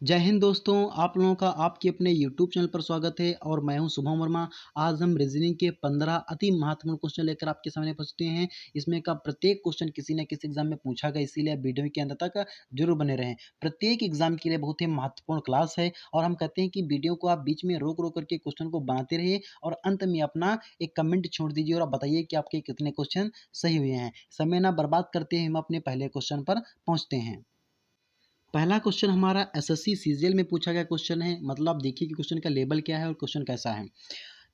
जय हिंद दोस्तों, आप लोगों का आपके अपने यूट्यूब चैनल पर स्वागत है और मैं हूं शुभम वर्मा। आज हम रीजनिंग के 15 अति महत्वपूर्ण क्वेश्चन लेकर आपके सामने उपस्थित हैं। इसमें का प्रत्येक क्वेश्चन किसी न किसी एग्जाम में पूछा गया, इसीलिए आप वीडियो के अंत तक जरूर बने रहें। प्रत्येक एग्जाम के लिए बहुत ही महत्वपूर्ण क्लास है और हम कहते हैं कि वीडियो को आप बीच में रोक रोक करके क्वेश्चन को बनाते रहिए और अंत में अपना एक कमेंट छोड़ दीजिए और आप बताइए कि आपके कितने क्वेश्चन सही हुए हैं। समय ना बर्बाद करते हैं, हम अपने पहले क्वेश्चन पर पहुंचते हैं। पहला क्वेश्चन हमारा एसएससी सीजीएल में पूछा गया क्वेश्चन है। मतलब आप देखिए कि क्वेश्चन का लेवल क्या है और क्वेश्चन कैसा है।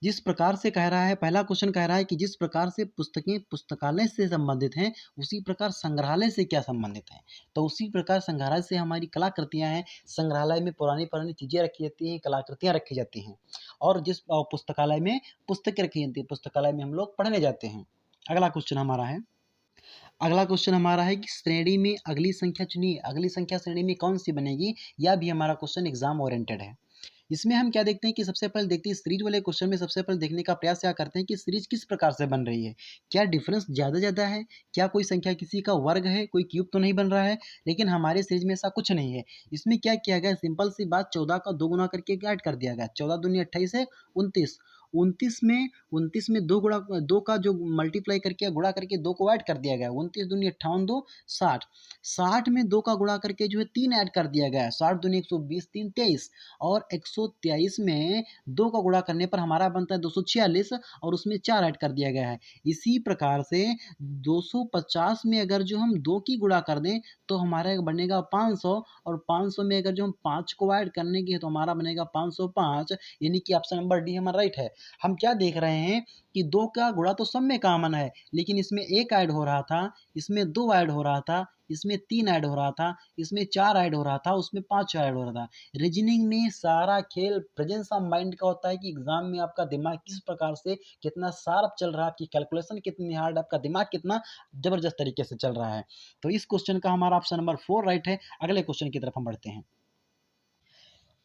जिस प्रकार से कह रहा है, पहला क्वेश्चन कह रहा है कि जिस प्रकार से पुस्तकें पुस्तकालय से संबंधित हैं, उसी प्रकार संग्रहालय से क्या संबंधित है। तो उसी प्रकार संग्रहालय से हमारी कलाकृतियां हैं। संग्रहालय में पुरानी पुरानी चीजें रखी जाती हैं, कलाकृतियां रखी जाती हैं। और जिस पुस्तकालय में पुस्तकें रखी जाती हैं, पुस्तकालय में हम लोग पढ़ने जाते हैं। अगला क्वेश्चन हमारा है, अगला क्वेश्चन हमारा है कि श्रेणी में अगली संख्या चुनिए। अगली संख्या श्रेणी में कौन सी बनेगी। यह भी हमारा क्वेश्चन एग्जाम ओरिएंटेड है। इसमें हम क्या देखते हैं कि सबसे पहले देखते हैं सीरीज वाले क्वेश्चन में, सबसे पहले देखने का प्रयास क्या करते हैं कि सीरीज किस प्रकार से बन रही है। क्या डिफरेंस ज़्यादा है, क्या कोई संख्या किसी का वर्ग है, कोई क्यूब तो नहीं बन रहा है। लेकिन हमारे सीरीज में ऐसा कुछ नहीं है। इसमें क्या किया गया, सिंपल सी बात, 14 का 2 गुना करके ऐड कर दिया गया। 14 दूनी 28 है, 29। 29 में 2 का जो मल्टीप्लाई करके गुणा करके 2 को ऐड कर दिया गया। 29 दूनी 58, 2 60। 60 में 2 का गुणा करके जो है 3 ऐड कर दिया गया है। 60 दूनी 120, 3 23। और 123 में 2 का गुणा करने पर हमारा बनता है 246 और उसमें 4 ऐड कर दिया गया है। इसी प्रकार से 250 में अगर जो हम 2 की गुणा कर दें तो हमारा बनेगा 500 और 500 में अगर जो हम 5 को ऐड करने की है तो हमारा बनेगा 505। यानी कि ऑप्शन नंबर डी हमारा राइट है। हम क्या देख रहे हैं कि 2 का गुणा तो सब में कॉमन है, लेकिन इसमें 1 ऐड हो रहा था, इसमें 2 ऐड हो रहा था, इसमें 3 ऐड हो रहा था, इसमें 4 ऐड हो रहा था, उसमें 5 ऐड हो रहा था। रीजनिंग में सारा खेल प्रेजेंस ऑफ माइंड का होता है कि एग्जाम में आपका दिमाग किस प्रकार से कितना शार्प चल रहा है, आपकी कैलकुलेशन कितनी हार्ड, आपका दिमाग कितना जबरदस्त तरीके से चल रहा है। तो इस क्वेश्चन का हमारा ऑप्शन नंबर 4 राइट है। अगले क्वेश्चन की तरफ हम बढ़ते हैं।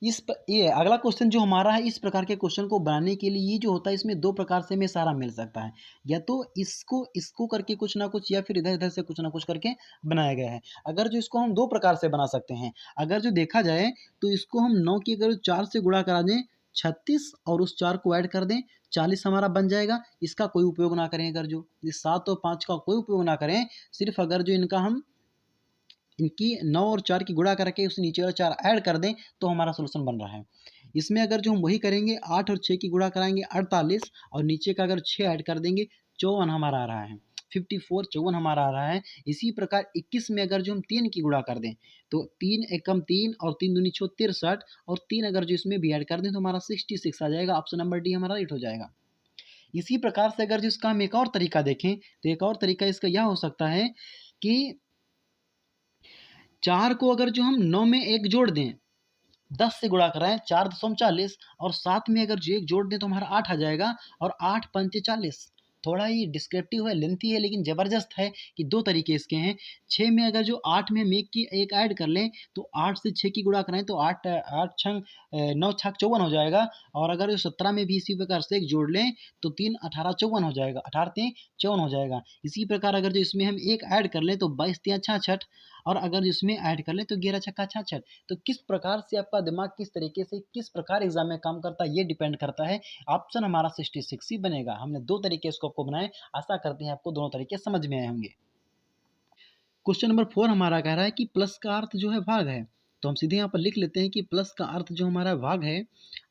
ये अगला क्वेश्चन जो हमारा है, इस प्रकार के क्वेश्चन को बनाने के लिए ये जो होता है, इसमें 2 प्रकार से हमें सारा मिल सकता है। या तो इसको इसको करके कुछ ना कुछ, या फिर इधर-इधर से कुछ ना कुछ करके बनाया गया है। अगर जो इसको हम 2 प्रकार से बना सकते हैं। अगर जो देखा जाए तो इसको हम 9 की अगर 4 से गुणा करा दें, 36 और उस 4 को ऐड कर दें, 40 हमारा बन जाएगा। इसका कोई उपयोग ना करें, अगर जो इस 7 और 5 का कोई उपयोग ना करें, सिर्फ अगर जो इनका हम इनकी 9 और 4 की गुणा करके उस नीचे वाला 4 ऐड कर दें तो हमारा सॉल्यूशन बन रहा है। इसमें अगर जो हम वही करेंगे, 8 और 6 की गुणा कराएंगे 48 और नीचे का अगर 6 ऐड कर देंगे, 54 हमारा आ रहा है। 54 54 हमारा आ रहा है। इसी प्रकार 21 में अगर जो हम 3 की गुणा कर दें तो 3 एकम 3 और 3 दूनी 6 63 और 3 अगर जो इसमें भी ऐड कर दें तो हमारा 66 आ जाएगा। ऑप्शन नंबर डी हमारा राइट हो जाएगा। इसी प्रकार से अगर जो इसका हम एक और तरीका देखें तो एक और तरीका इसका यह हो सकता है कि 4 को अगर जो हम 9 में 1 जोड़ दें, 10 से गुणा कराएँ, 4 दशम 40 और साथ में अगर जो 1 जोड़ दें तो हमारा 8 आ जाएगा और 8 पंचे 40। थोड़ा ही डिस्क्रिप्टिव है, लेंथी है, लेकिन ज़बरदस्त है कि 2 तरीके इसके हैं। 6 में अगर जो 8 में हम 1 की 1 ऐड कर लें तो 8 से 6 की गुणा कराएँ तो 8 छंग 9 छक 54 हो जाएगा। और अगर जो 17 में भी इसी प्रकार से 1 जोड़ लें तो 3 18 54 हो जाएगा, 18 तीन 54 हो जाएगा। इसी प्रकार अगर जो इसमें हम 1 ऐड कर लें तो 22 तिया 66 और अगर इसमें ऐड कर लें तो 11 छक्का 66। तो किस प्रकार से आपका दिमाग किस तरीके से किस प्रकार एग्जाम में काम करता है, ये डिपेंड करता है। ऑप्शन हमारा 66 ही बनेगा। हमने 2 तरीके इसको आपको बनाए, आशा करते हैं आपको दोनों तरीके समझ में आए होंगे। क्वेश्चन नंबर 4 हमारा कह रहा है कि प्लस का अर्थ जो है भाग है। तो हम सीधे यहाँ पर लिख लेते हैं कि प्लस का अर्थ जो हमारा भाग है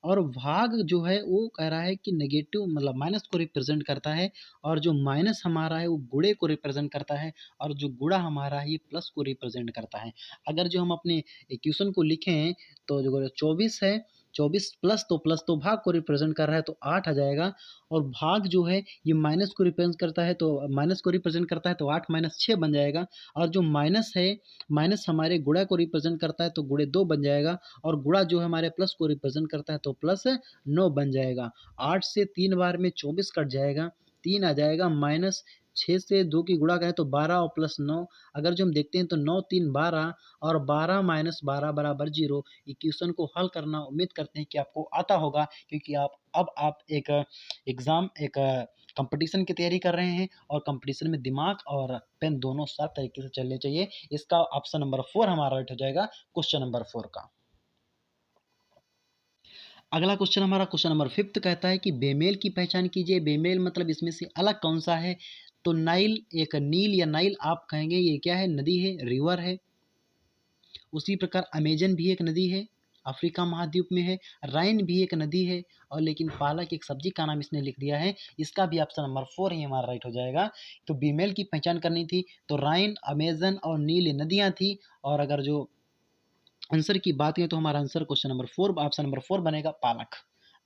और भाग जो है वो कह रहा है कि नेगेटिव मतलब माइनस को रिप्रेजेंट करता है और जो माइनस हमारा है वो गुणे को रिप्रेजेंट करता है और जो गुणा हमारा है ये प्लस को रिप्रेजेंट करता है। अगर जो हम अपने इक्वेशन को लिखें तो जो 24 है, 24 प्लस तो भाग को रिप्रेजेंट कर रहा है तो 8 आ जाएगा। और भाग जो है ये माइनस को रिप्रेजेंट करता है तो 8 माइनस 6 बन जाएगा। और जो माइनस है, माइनस हमारे गुणा को रिप्रेजेंट करता है तो गुणे 2 बन जाएगा और गुणा जो है हमारे प्लस को रिप्रेजेंट करता है तो प्लस 9 बन जाएगा। 8 से 3 बार में 24 कट जाएगा, 3 आ जाएगा माइनस 6 से 2 की गुणा करें तो 12 और प्लस 9। अगर जो हम देखते हैं तो 9 3 12 और 12 माइनस 12 बराबर 0। इक्वेशन को हल करना उम्मीद करते हैं कि आपको आता होगा, क्योंकि आप एक एग्ज़ाम एक कंपटीशन की तैयारी कर रहे हैं और कंपटीशन में दिमाग और पेन दोनों साथ तरीके से चलने चाहिए। इसका ऑप्शन नंबर 4 हमारा राइट हो जाएगा क्वेश्चन नंबर 4 का। अगला क्वेश्चन हमारा क्वेश्चन नंबर 5 कहता है कि बेमेल की पहचान कीजिए। बेमेल मतलब इसमें से अलग कौन सा है? तो नाइल, एक नील या नाइल आप कहेंगे, ये क्या है? नदी है, रिवर है। उसी प्रकार अमेजन भी एक नदी है, अफ्रीका महाद्वीप में है। राइन भी एक नदी है, और लेकिन पालक एक सब्जी का नाम इसने लिख दिया है। इसका भी ऑप्शन नंबर 4 ही हमारा राइट हो जाएगा। तो बीमेल की पहचान करनी थी तो राइन, अमेजन और नील नदियाँ थी। और अगर जो आंसर की बात करें तो हमारा answer question number 4, option number 4 बनेगा, पालक।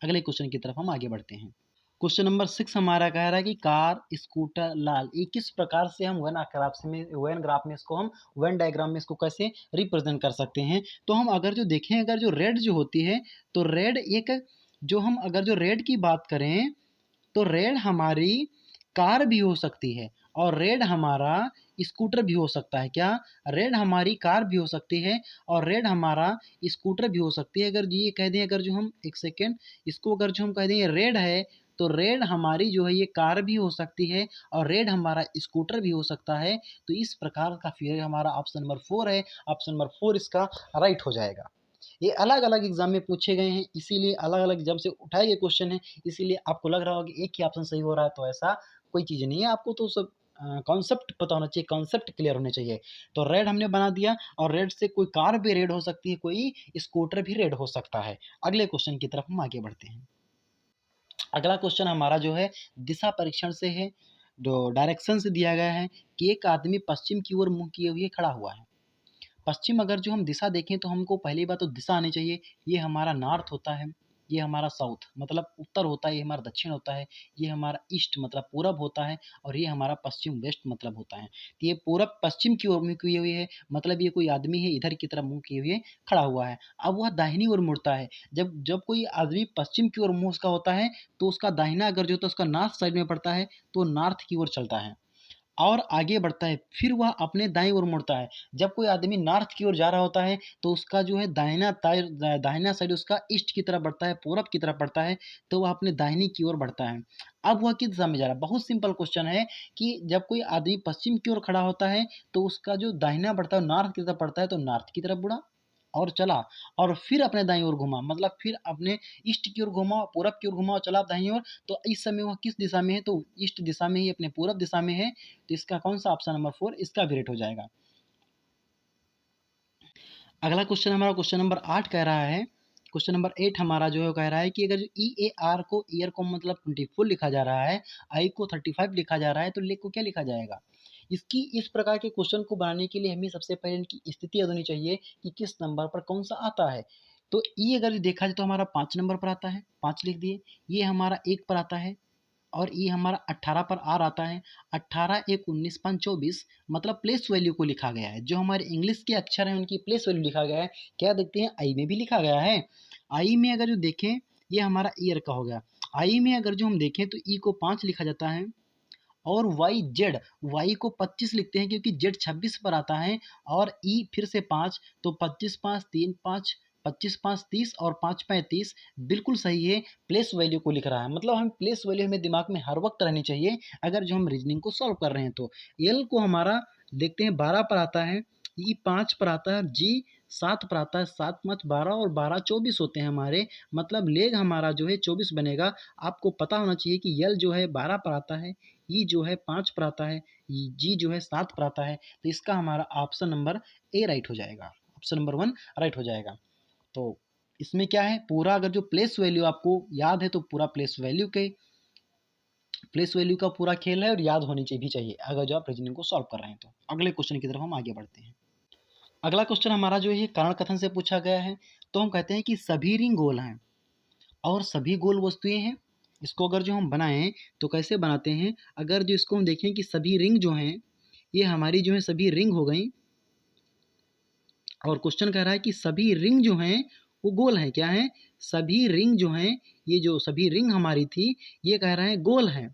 अगले क्वेश्चन की तरफ हम आगे बढ़ते हैं। क्वेश्चन नंबर 6 हमारा कह रहा है कि कार, स्कूटर, लाल, ये किस प्रकार से हम वेन ग्राफ में इसको हम वेन डायग्राम में इसको कैसे रिप्रेजेंट कर सकते हैं? तो हम अगर जो देखें, अगर जो रेड जो होती है, तो रेड एक, जो हम अगर जो रेड की बात करें तो रेड हमारी कार भी हो सकती है, और रेड हमारा स्कूटर भी हो सकता है। क्या? रेड हमारी कार भी हो सकती है, और रेड हमारा स्कूटर भी हो सकती है। अगर ये कह दें, अगर जो हम एक सेकेंड, इसको अगर जो हम कह दें ये रेड है, तो रेड हमारी जो है ये कार भी हो सकती है, और रेड हमारा स्कूटर भी हो सकता है। तो इस प्रकार का फिर हमारा ऑप्शन नंबर 4 है। ऑप्शन नंबर 4 इसका राइट हो जाएगा। ये अलग अलग एग्जाम में पूछे गए हैं, इसीलिए अलग अलग जब से उठाए गए क्वेश्चन है, इसीलिए आपको लग रहा होगा कि एक ही ऑप्शन सही हो रहा है। तो ऐसा कोई चीज़ नहीं है, आपको तो सब कॉन्सेप्ट पता होना चाहिए, कॉन्सेप्ट क्लियर होने चाहिए। तो रेड हमने बना दिया, और रेड से कोई कार भी रेड हो सकती है, कोई स्कूटर भी रेड हो सकता है। अगले क्वेश्चन की तरफ हम आगे बढ़ते हैं। अगला क्वेश्चन हमारा जो है दिशा परीक्षण से है। जो डायरेक्शन से दिया गया है कि एक आदमी पश्चिम की ओर मुंह किए हुए खड़ा हुआ है। पश्चिम अगर जो हम दिशा देखें तो हमको पहली बात तो दिशा आनी चाहिए। ये हमारा नॉर्थ होता है, ये हमारा साउथ मतलब उत्तर होता है, ये हमारा दक्षिण होता है, ये हमारा ईस्ट मतलब पूरब होता है, और ये हमारा पश्चिम वेस्ट मतलब होता है। तो ये पूरब पश्चिम की ओर मुँह किए हुए है, मतलब ये कोई आदमी है इधर की तरफ मुँह किए हुए खड़ा हुआ है। अब वह दाहिनी ओर मुड़ता है। जब जब कोई आदमी पश्चिम की ओर मुँह उसका होता है, तो उसका दाहिना अगर जो होता है उसका नॉर्थ साइड में पड़ता है, तो नॉर्थ की ओर चलता है और आगे बढ़ता है, फिर वह अपने दाईं ओर मुड़ता है। जब कोई आदमी नॉर्थ की ओर जा रहा होता है, तो उसका जो है दाहिना साइड उसका ईस्ट की तरफ बढ़ता है, पूरब की तरफ बढ़ता है, तो वह अपने दाहिनी की ओर बढ़ता है। अब वह किस दिशा में जा रहा है? बहुत सिंपल क्वेश्चन है कि जब कोई आदमी पश्चिम की ओर खड़ा होता है, तो उसका जो दाहिना बढ़ता है नॉर्थ की तरफ बढ़ता है, तो नॉर्थ की तरफ मुड़ा और चला, और फिर अपने दाईं ओर घूमा, मतलब फिर अपने ईस्ट की ओर घूमा, पूरब की ओर घूमा और चला दाईं ओर। तो इस समय वह किस दिशा में है? तो ईस्ट दिशा में ही, अपने पूरब दिशा में है। तो इसका कौन सा ऑप्शन नंबर 4 इसका भी रेट हो जाएगा। अगला क्वेश्चन हमारा क्वेश्चन नंबर 8 कह रहा है, क्वेश्चन नंबर 8 हमारा जो है कह रहा है कि अगर ई ए आर को ईयर को मतलब 24 लिखा जा रहा है, आई को 35 लिखा जा रहा है, तो लेक को क्या लिखा जाएगा? इसकी इस प्रकार के क्वेश्चन को बनाने के लिए हमें सबसे पहले इनकी स्थिति याद होनी चाहिए कि किस नंबर पर कौन सा आता है। तो ई अगर देखा जाए तो हमारा 5 नंबर पर आता है, 5 लिख दिए। ये हमारा 1 पर आता है, और ये हमारा 18 पर आर आता है। 18 एक 19 5 24 मतलब प्लेस वैल्यू को लिखा गया है। जो हमारे इंग्लिश के अक्षर हैं उनकी प्लेस वैल्यू लिखा गया है। क्या देखते हैं, आई में भी लिखा गया है। आई में अगर जो देखें, ये हमारा ईयर का हो गया। आई में अगर जो हम देखें तो ई को 5 लिखा जाता है, और वाई को 25 लिखते हैं क्योंकि जेड 26 पर आता है, और ई फिर से 5, तो 25 5 3 5, 25 5 30 और 5 35 बिल्कुल सही है। प्लेस वैल्यू को लिख रहा है, मतलब हम प्लेस वैल्यू हमें दिमाग में हर वक्त रहनी चाहिए अगर जो हम रीजनिंग को सॉल्व कर रहे हैं। तो एल को हमारा देखते हैं 12 पर आता है, ई 5 पर आता है, जी 7 पर आता है। 7 5 12 और 12 24 होते हैं हमारे, मतलब लेग हमारा जो है 24 बनेगा। आपको पता होना चाहिए कि यल जो है 12 पर आता है, ई जो है 5 पर आता है, जी जो है 7 पर आता है। तो इसका हमारा ऑप्शन नंबर ए राइट हो जाएगा, ऑप्शन नंबर 1 राइट हो जाएगा। तो इसमें क्या है, पूरा अगर जो प्लेस वैल्यू आपको याद है तो पूरा प्लेस वैल्यू का पूरा खेल है, और याद होनी चाहिए भी चाहिए अगर जो आप रीजनिंग को सॉल्व कर रहे हैं। तो अगले क्वेश्चन की तरफ हम आगे बढ़ते हैं। अगला क्वेश्चन हमारा जो है कारण कथन से पूछा गया है। तो हम कहते हैं कि सभी रिंग गोल हैं और सभी गोल वस्तुएं हैं। इसको अगर जो हम बनाएं तो कैसे बनाते हैं? अगर जो इसको हम देखें कि सभी रिंग जो हैं, ये हमारी जो है सभी रिंग हो गई, और क्वेश्चन कह रहा है कि सभी रिंग जो हैं वो गोल हैं। क्या है? सभी रिंग जो हैं, ये जो सभी रिंग हमारी थी, ये कह रहा है गोल हैं।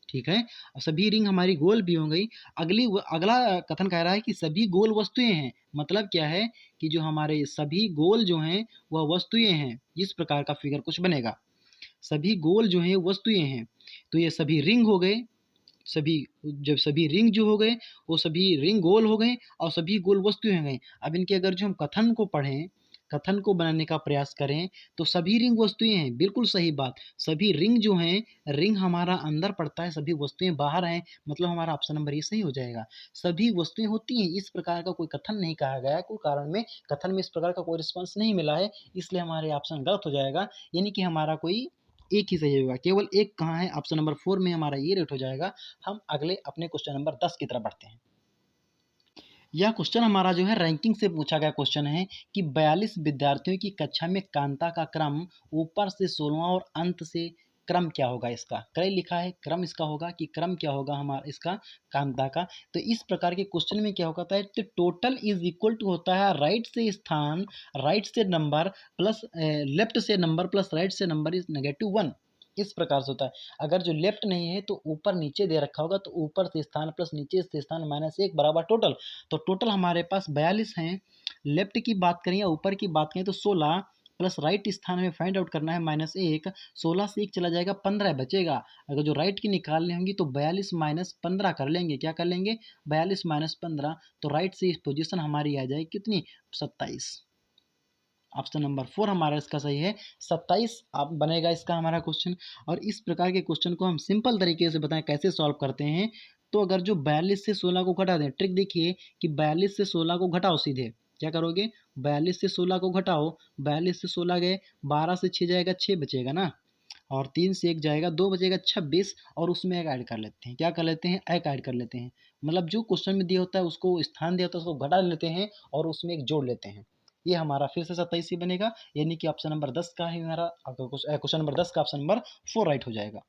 ठीक है, और सभी रिंग हमारी गोल भी हो गई। अगला कथन कह रहा है कि सभी गोल वस्तुएं हैं। मतलब क्या है कि जो हमारे सभी गोल जो हैं वह वस्तुएं हैं। इस प्रकार का फिगर कुछ बनेगा। सभी गोल जो हैं वस्तुएं हैं, तो ये सभी रिंग हो गए। सभी जब सभी रिंग जो हो गए, वो सभी रिंग गोल हो गए और सभी गोल वस्तुएं हो गई। अब इनके अगर जो हम कथन को पढ़ें, कथन को बनाने का प्रयास करें तो सभी रिंग वस्तुएं हैं, बिल्कुल सही बात। सभी रिंग जो हैं, रिंग हमारा अंदर पड़ता है, सभी वस्तुएं बाहर हैं, मतलब हमारा ऑप्शन नंबर ये सही हो जाएगा। सभी वस्तुएं होती हैं, इस प्रकार का कोई कथन नहीं कहा गया है, कोई कारण में कथन में इस प्रकार का कोई रिस्पॉन्स नहीं मिला है, इसलिए हमारे ऑप्शन गलत हो जाएगा। यानी कि हमारा कोई एक ही सही होगा, केवल एक कहाँ है, ऑप्शन नंबर 4 में हमारा ये रेट हो जाएगा। हम अगले अपने क्वेश्चन नंबर 10 की तरफ बढ़ते हैं। यह क्वेश्चन हमारा जो है रैंकिंग से पूछा गया क्वेश्चन है कि 42 विद्यार्थियों की कक्षा में कांता का क्रम ऊपर से 16वां और अंत से क्रम क्या होगा इसका। क्रय लिखा है, क्रम इसका होगा कि क्रम क्या होगा हमारा इसका कांता का। तो इस प्रकार के क्वेश्चन में क्या होता है, तो टोटल इज इक्वल टू होता है राइट से स्थान, राइट से नंबर प्लस लेफ्ट से नंबर प्लस राइट से नंबर इज -1। इस प्रकार से होता है। अगर जो लेफ्ट नहीं है तो ऊपर नीचे दे रखा होगा, तो ऊपर से स्थान प्लस नीचे से स्थान -1 बराबर टोटल। तो टोटल हमारे पास 42 हैं। लेफ्ट की बात करें या ऊपर की बात करें तो 16 प्लस राइट स्थान हमें फाइंड आउट करना है -1। 16 से 1 चला जाएगा, 15 बचेगा। अगर जो राइट की निकालनी होंगी तो 42 माइनस 15 कर लेंगे। क्या कर लेंगे, 42 माइनस 15। तो राइट से पोजीशन हमारी आ जाएगी कितनी, 27। ऑप्शन नंबर 4 हमारा इसका सही है, 27 आप बनेगा इसका हमारा क्वेश्चन। और इस प्रकार के क्वेश्चन को हम सिंपल तरीके से बताएं कैसे सॉल्व करते हैं। तो अगर जो 42 से 16 को घटा दें, ट्रिक देखिए कि 42 से 16 को घटाओ, सीधे क्या करोगे, 42 से 16 को घटाओ, 42 से 16 गए, 12 से 6 जाएगा, 6 बचेगा ना, और 3 से 1 जाएगा, 2 बचेगा, 26। और उसमें एक ऐड कर लेते हैं, क्या कर लेते हैं, एक ऐड कर लेते हैं। मतलब जो क्वेश्चन में दिया होता है उसको स्थान दिया होता है उसको घटा लेते हैं और उसमें एक जोड़ लेते हैं। ये हमारा फिर से 27 ही बनेगा, यानी कि ऑप्शन नंबर 10 का ही हमारा क्वेश्चन नंबर 10 का ऑप्शन नंबर 4 राइट हो जाएगा।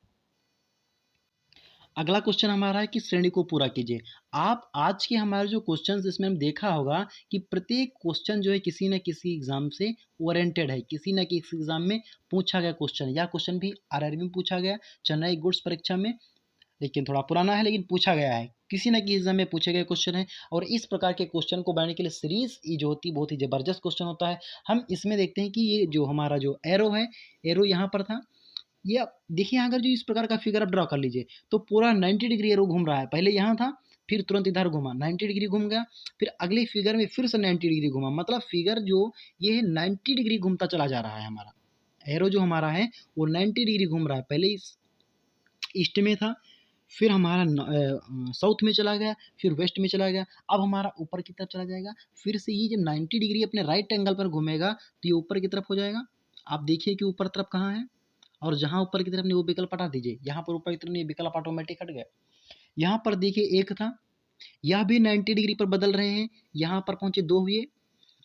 अगला क्वेश्चन हमारा है कि श्रेणी को पूरा कीजिए। आप आज के हमारे जो क्वेश्चन इसमें हम देखा होगा कि प्रत्येक क्वेश्चन जो है किसी न किसी एग्जाम से ओरिएंटेड है, किसी न किसी एग्जाम में पूछा गया क्वेश्चन। यह क्वेश्चन भी आरआरबी में पूछा गया, चेन्नई गुड्स परीक्षा में, लेकिन थोड़ा पुराना है, लेकिन पूछा गया है, किसी न किसी एग्जाम में पूछे गए क्वेश्चन है। और इस प्रकार के क्वेश्चन को बनाने के लिए सीरीज ये जो होती है बहुत ही जबरदस्त क्वेश्चन होता है। हम इसमें देखते हैं कि ये जो हमारा जो एरो है, एरो यहाँ पर था, ये आप देखिए, अगर जो इस प्रकार का फिगर आप ड्रॉ कर लीजिए तो पूरा 90 डिग्री एरो घूम रहा है। पहले यहाँ था, फिर तुरंत इधर घुमा, 90 डिग्री घूम गया, फिर अगले फिगर में फिर से 90 डिग्री घुमा। मतलब फिगर जो ये है 90 डिग्री घूमता चला जा रहा है। हमारा एरो जो हमारा है वो 90 डिग्री घूम रहा है। पहले इस ईस्ट में था, फिर हमारा साउथ में चला गया, फिर वेस्ट में चला गया, अब हमारा ऊपर की तरफ चला जाएगा। फिर से ये जब 90 डिग्री अपने राइट एंगल पर घूमेगा तो ये ऊपर की तरफ हो जाएगा। आप देखिए कि ऊपर तरफ कहाँ है, और जहाँ ऊपर की तरफ नहीं वो विकल्प हटा दीजिए, यहाँ पर ऊपर की तरफ नहीं, विकल्प ऑटोमेटिक हट गया। यहाँ पर देखिए एक था, यह भी 90 डिग्री पर बदल रहे हैं, यहाँ पर पहुँचे 2 हुए,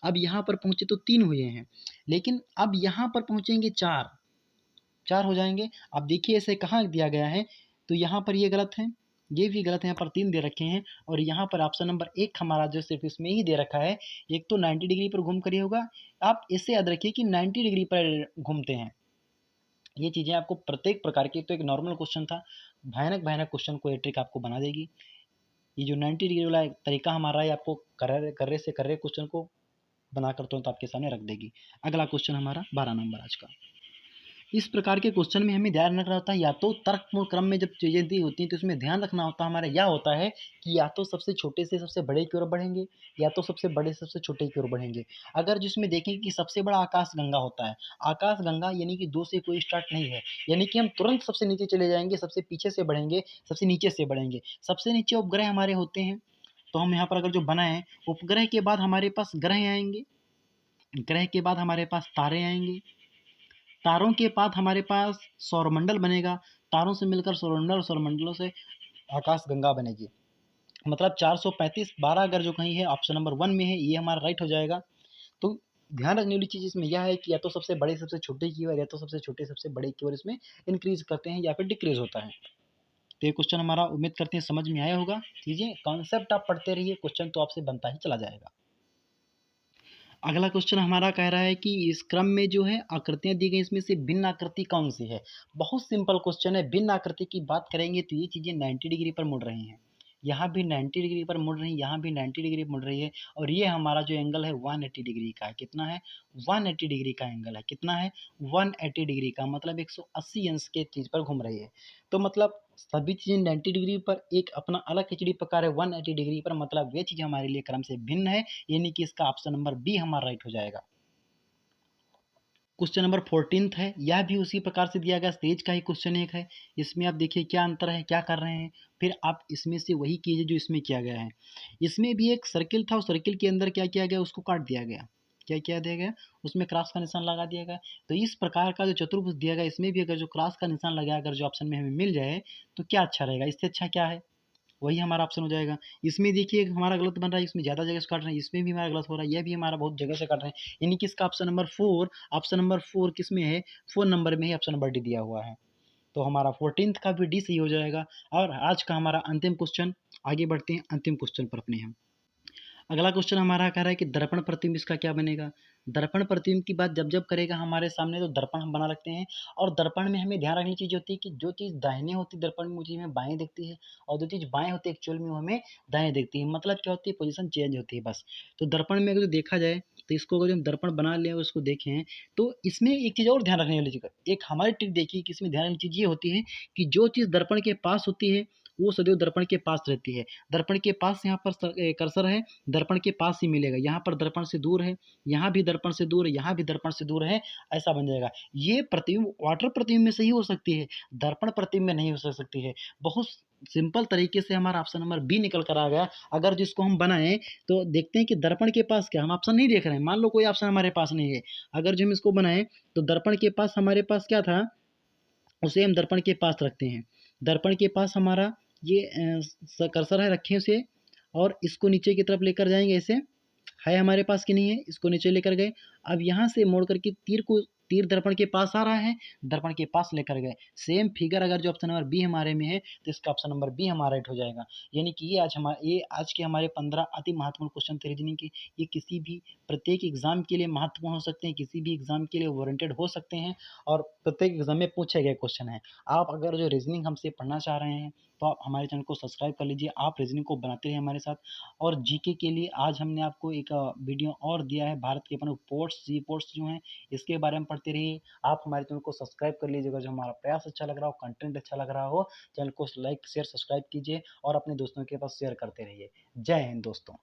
अब यहाँ पर पहुँचे तो 3 हुए हैं, लेकिन अब यहाँ पर पहुँचेंगे 4, 4 हो जाएंगे। अब देखिए इसे कहाँ दिया गया है, तो यहाँ पर ये गलत है, ये भी गलत है, यहाँ पर 3 दे रखे हैं, और यहाँ पर ऑप्शन नंबर 1 हमारा जो सिर्फ इसमें ही दे रखा है। एक तो 90 डिग्री पर घूम कर ही होगा, आप इसे याद रखिए कि 90 डिग्री पर घूमते हैं। ये चीज़ें आपको प्रत्येक प्रकार की, तो एक नॉर्मल क्वेश्चन था, भयानक भयानक क्वेश्चन को ये ट्रिक आपको बना देगी। ये जो 90 डिग्री वाला तरीका हमारा है, आपको कर्रे से कर्रे क्वेश्चन को बनाकर तुरंत आपके सामने रख देगी। अगला क्वेश्चन हमारा 12 नंबर आज का। इस प्रकार के क्वेश्चन में हमें ध्यान रखना होता है, या तो तर्कपूर्ण क्रम में जब चीज़ें दी होती हैं तो इसमें ध्यान रखना होता है हमारा यह होता है कि या तो सबसे छोटे से सबसे बड़े की ओर बढ़ेंगे, या तो सबसे बड़े से सबसे छोटे की ओर बढ़ेंगे। अगर जिसमें देखें कि सबसे बड़ा आकाश गंगा होता है, आकाश गंगा यानी कि 2 से कोई स्टार्ट नहीं है, यानी कि हम तुरंत सबसे नीचे चले जाएंगे, सबसे पीछे से बढ़ेंगे, सबसे नीचे से बढ़ेंगे। सबसे नीचे उपग्रह हमारे होते हैं, तो हम यहाँ पर अगर जो बनाएं, उपग्रह के बाद हमारे पास ग्रह आएंगे, ग्रह के बाद हमारे पास तारे आएंगे, तारों के बाद हमारे पास सौरमंडल बनेगा, तारों से मिलकर सौरमंडल, सौरमंडलों से आकाश गंगा बनेगी। मतलब 435 12 अगर जो कहीं है ऑप्शन नंबर 1 में है, ये हमारा राइट हो जाएगा। तो ध्यान रखने वाली चीज़ इसमें यह है कि या तो सबसे बड़े सबसे छोटे की ओर, या तो सबसे छोटे सबसे बड़े की ओर इसमें इंक्रीज करते हैं या फिर डिक्रीज होता है। तो ये क्वेश्चन हमारा उम्मीद करते हैं समझ में आया होगा। चीज़ें कॉन्सेप्ट आप पढ़ते रहिए, क्वेश्चन तो आपसे बनता ही चला जाएगा। अगला क्वेश्चन हमारा कह रहा है कि इस क्रम में जो है आकृतियां दी गई, इसमें से भिन्न आकृति कौन सी है। बहुत सिंपल क्वेश्चन है। भिन्न आकृति की बात करेंगे तो ये चीज़ें 90 डिग्री पर मुड़ रही हैं, यहाँ भी 90 डिग्री पर मुड़ रही है, यहाँ भी 90 डिग्री मुड़ रही है, और ये हमारा जो एंगल है 180 डिग्री का है। कितना है, 180 डिग्री का एंगल है। कितना है, 180 डिग्री का, मतलब 180 अंश के चीज़ पर घूम रही है। तो मतलब सभी चीज़ें 90 डिग्री पर एक अपना अलग खिचड़ी पका रहे 180 डिग्री पर, मतलब वे चीज़ हमारे लिए क्रम से भिन्न है, यानी कि इसका ऑप्शन नंबर बी हमारा राइट हो जाएगा। क्वेश्चन नंबर 14 है, यह भी उसी प्रकार से दिया गया स्टेज का ही क्वेश्चन एक है। इसमें आप देखिए क्या अंतर है, क्या कर रहे हैं, फिर आप इसमें से वही कीजिए जो इसमें किया गया है। इसमें भी एक सर्किल था, उस सर्किल के अंदर क्या किया गया, उसको काट दिया गया। क्या किया दिया गया, उसमें क्रॉस का निशान लगा दिया गया। तो इस प्रकार का जो चतुर्भुज दिया गया, इसमें भी अगर जो क्रॉस का निशान लगा, अगर जो ऑप्शन में हमें मिल जाए तो क्या अच्छा रहेगा, इससे अच्छा क्या है, वही हमारा ऑप्शन हो जाएगा। इसमें देखिए हमारा गलत बन रहा है, इसमें ज़्यादा जगह से काट रहे हैं, इसमें भी हमारा गलत हो रहा है, यह भी हमारा बहुत जगह से काट रहे हैं। यानी कि इसका ऑप्शन नंबर 4 किस में है, 4 नंबर में ही ऑप्शन नंबर डी दिया हुआ है। तो हमारा 14th का भी डी सही हो जाएगा। और आज का हमारा अंतिम क्वेश्चन, आगे बढ़ते हैं अंतिम क्वेश्चन पर अपने हम। अगला क्वेश्चन हमारा कह रहा है कि दर्पण प्रतिबिंब इसका क्या बनेगा। दर्पण प्रतिबिंब की बात जब जब करेगा हमारे सामने तो दर्पण हम बना रखते हैं। और दर्पण में हमें ध्यान रखने की चीज़ होती है कि जो चीज़ दाहिने होती है दर्पण में वो चीज़ हमें बाएं दिखती है, और जो चीज़ बाएं होती है एक्चुअल में वो हमें दाएं दिखती है। मतलब क्या होती है, पोजीशन चेंज होती है बस। तो दर्पण में अगर देखा जाए तो इसको अगर हम दर्पण बना लें और उसको देखें तो इसमें एक चीज़ और ध्यान रखने वाली चीज़, एक हमारी ट्रिक देखिए कि इसमें ध्यान रखने की चीज़ ये होती है कि जो चीज़ दर्पण के पास होती है वो सदैव दर्पण के पास रहती है। दर्पण के पास यहाँ पर कर्सर है, दर्पण के पास ही मिलेगा। यहाँ पर दर्पण से दूर है, यहाँ भी दर्पण से दूर है, यहाँ भी दर्पण से दूर है, ऐसा बन जाएगा। ये प्रतिबिंब वाटर प्रतिबिंब में सही हो सकती है, दर्पण प्रतिबिंब में नहीं हो सकती है। बहुत सिंपल तरीके से हमारा ऑप्शन नंबर बी निकल कर आ गया। अगर जिसको हम बनाएं तो देखते हैं कि दर्पण के पास क्या, हम ऑप्शन नहीं देख रहे हैं, मान लो कोई ऑप्शन हमारे पास नहीं है। अगर जो हम इसको बनाएं तो दर्पण के पास हमारे पास क्या था, उसे हम दर्पण के पास रखते हैं। दर्पण के पास हमारा ये कर्सर है, रखें उसे, और इसको नीचे की तरफ लेकर जाएंगे ऐसे, है हमारे पास कि नहीं है, इसको नीचे लेकर गए। अब यहाँ से मोड़ करके तीर दर्पण के पास आ रहा है, दर्पण के पास लेकर गए। सेम फिगर अगर जो ऑप्शन नंबर बी हमारे में है तो इसका ऑप्शन नंबर बी हमारा राइट हो जाएगा। यानी कि ये आज के हमारे 15 अति महत्वपूर्ण क्वेश्चन थे रीजनिंग के। ये किसी भी प्रत्येक एग्जाम के लिए महत्वपूर्ण हो सकते हैं, किसी भी एग्जाम के लिए वारंटेड हो सकते हैं, और प्रत्येक एग्जाम में पूछे गए क्वेश्चन है। आप अगर जो रीजनिंग हमसे पढ़ना चाह रहे हैं तो आप हमारे चैनल को सब्सक्राइब कर लीजिए, आप रीजनिंग को बनाते रहिए हमारे साथ। और जीके के लिए आज हमने आपको एक वीडियो और दिया है, भारत के अपन पोर्ट्स जी पोर्ट्स जो हैं इसके बारे में पढ़ते रहिए। आप हमारे चैनल को सब्सक्राइब कर लीजिएगा, जो हमारा प्रयास अच्छा लग रहा हो, कंटेंट अच्छा लग रहा हो, चैनल को लाइक शेयर सब्सक्राइब कीजिए और अपने दोस्तों के पास शेयर करते रहिए। जय हिंद दोस्तों।